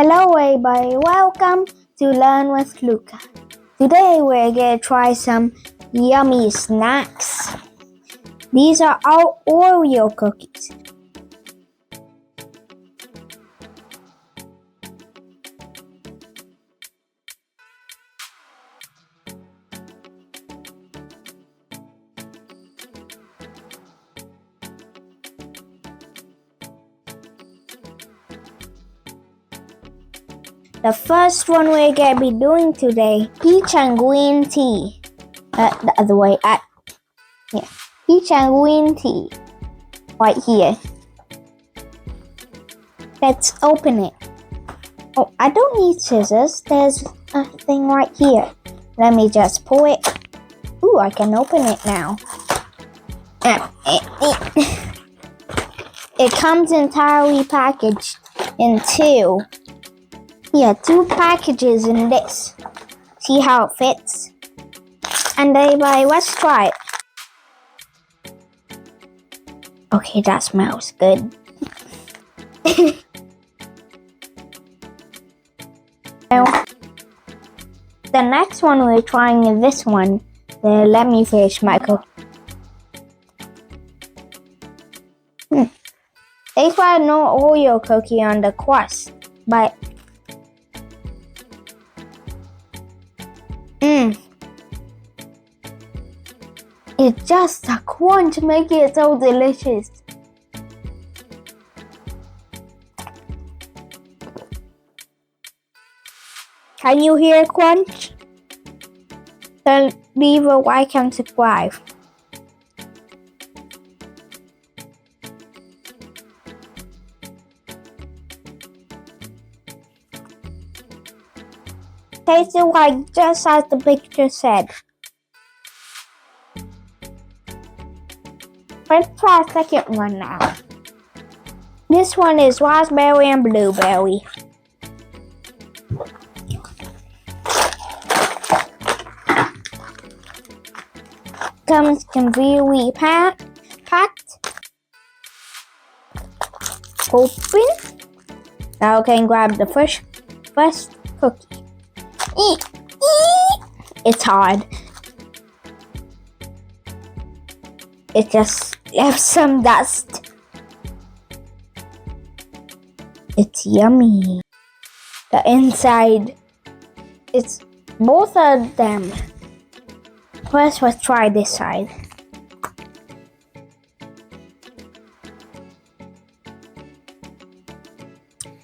Hello everybody, welcome to Learn with Luca. Today we're going to try some yummy snacks. These are our Oreo cookies. The first one we're going to be doing today, peach and green tea. The other way, peach and green tea, right here. Let's open it. Oh, I don't need scissors, there's a thing right here. Let me just pull it. Ooh, I can open it now. It comes entirely packaged in two. Yeah, two packages in this. See how it fits? And everybody, let's try it. Okay, that smells good. Now, the next one we're trying is this one. Let me finish my cookie. They got no Oreo cookie on the crust, but it's just a crunch making it so delicious. Can you hear crunch? Then leave a like and subscribe. Tastes like just as the picture said. Let's try the second one now. This one is raspberry and blueberry. Comes conveniently packed. Open. Now I can grab the first cookie. It's hard. It just left some dust. It's yummy. The inside, it's both of them. First, let's try this side.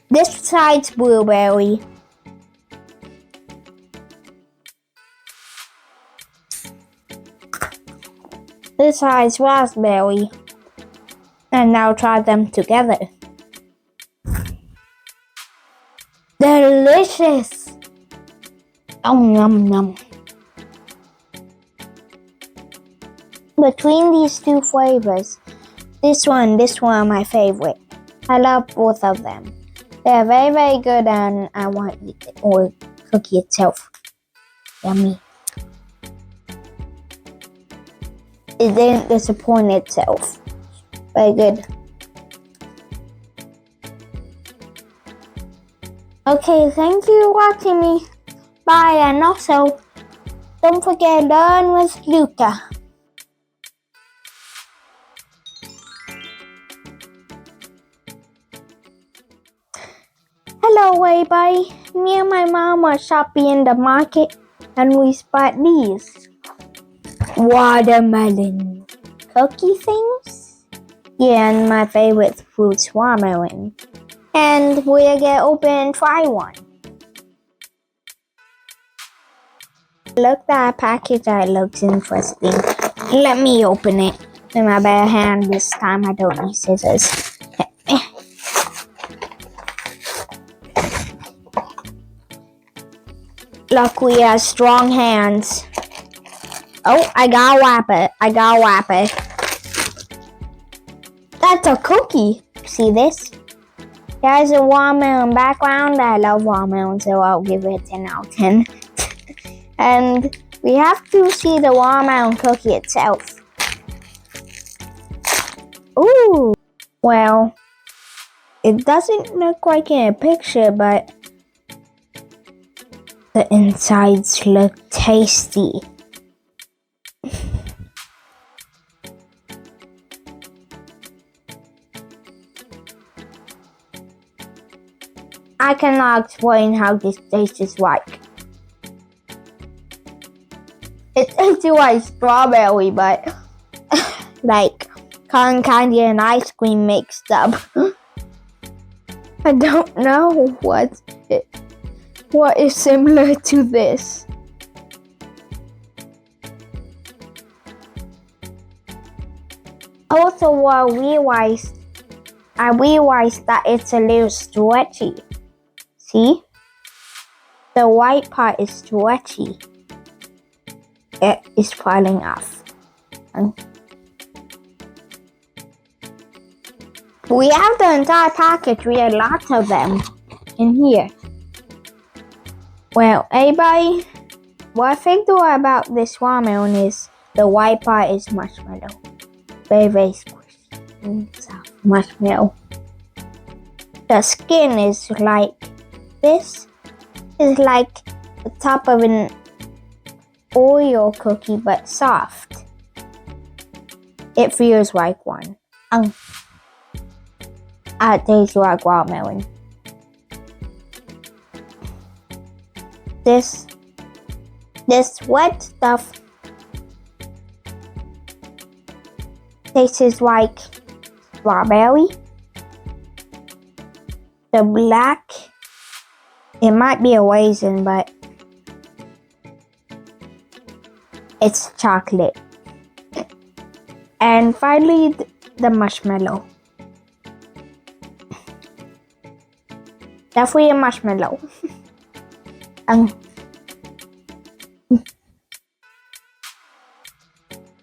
This side's blueberry. This side's raspberry. And now try them together. Delicious! Yum yum. Between these two flavors, this one are my favorite. I love both of them. They're very, very good, and I want to eat it, or cookie itself. Yummy. It didn't disappoint itself. Very good. Okay, thank you for watching me. Bye, and also, don't forget to learn with Luca. Hello everybody, me and my mom were shopping in the market and we spot these watermelon cookie things. Yeah, and my favorite fruit's watermelon. And we're gonna open and try one. Look at that package, that looks interesting. Let me open it in my bare hand this time. I don't need scissors. Look, we have strong hands. Oh, I gotta wrap it. That's a cookie. See this? There's a watermelon background. I love watermelon, so I'll give it 10 out of 10. And we have to see the watermelon cookie itself. Ooh. Well, it doesn't look like in a picture, but The insides look tasty. I cannot explain how this tastes like. It tastes like strawberry, but like cotton candy and ice cream mixed up. I don't know what is similar to this. Also, I realized that it's a little stretchy. See? The white part is stretchy. It is falling off. We have the entire package. We have lots of them in here. Well, everybody, what I think about this watermelon is the white part is marshmallow. Very, very squishy. Soft marshmallow. The skin is like this. Is like the top of an Oreo cookie, but soft. It feels like one. It tastes like watermelon. This wet stuff tastes like strawberry. The black, it might be a raisin, but it's chocolate. And finally, the marshmallow. Definitely a marshmallow.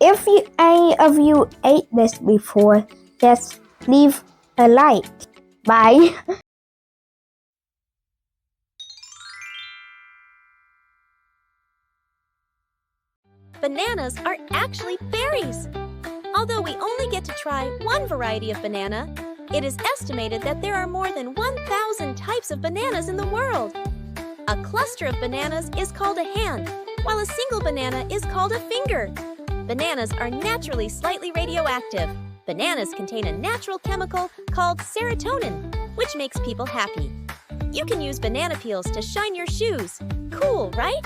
If any of you ate this before, just leave a like. Bye. Bananas are actually berries. Although we only get to try one variety of banana, it is estimated that there are more than 1,000 types of bananas in the world. A cluster of bananas is called a hand, while a single banana is called a finger. Bananas are naturally slightly radioactive. Bananas contain a natural chemical called serotonin, which makes people happy. You can use banana peels to shine your shoes. Cool, right?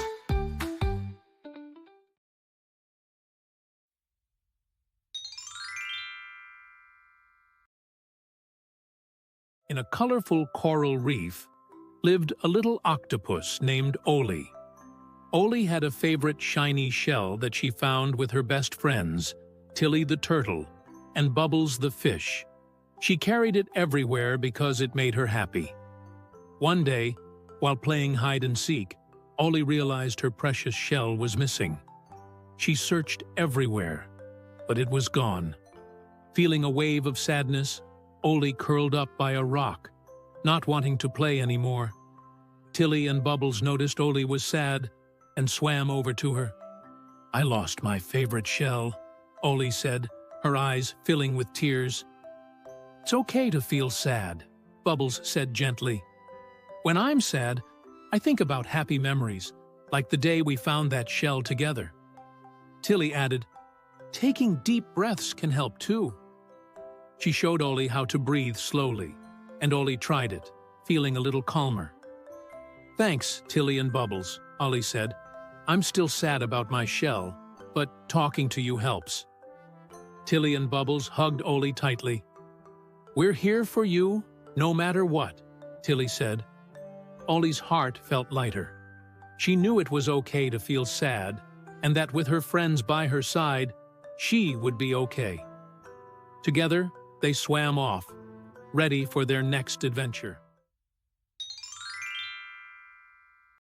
In a colorful coral reef lived a little octopus named Oli. Oli had a favorite shiny shell that she found with her best friends, Tilly the turtle and Bubbles the fish. She carried it everywhere because it made her happy. One day, while playing hide-and-seek, Oli realized her precious shell was missing. She searched everywhere, but it was gone. Feeling a wave of sadness, Oli curled up by a rock, not wanting to play anymore. Tilly and Bubbles noticed Oli was sad and swam over to her. "I lost my favorite shell," Oli said, her eyes filling with tears. "It's okay to feel sad," Bubbles said gently. "When I'm sad, I think about happy memories, like the day we found that shell together." Tilly added, "Taking deep breaths can help too." She showed Oli how to breathe slowly, and Oli tried it, feeling a little calmer. "Thanks, Tilly and Bubbles," Oli said. "I'm still sad about my shell, but talking to you helps." Tilly and Bubbles hugged Oli tightly. "We're here for you, no matter what," Tilly said. Oli's heart felt lighter. She knew it was okay to feel sad, and that with her friends by her side, she would be okay. Together, they swam off, ready for their next adventure.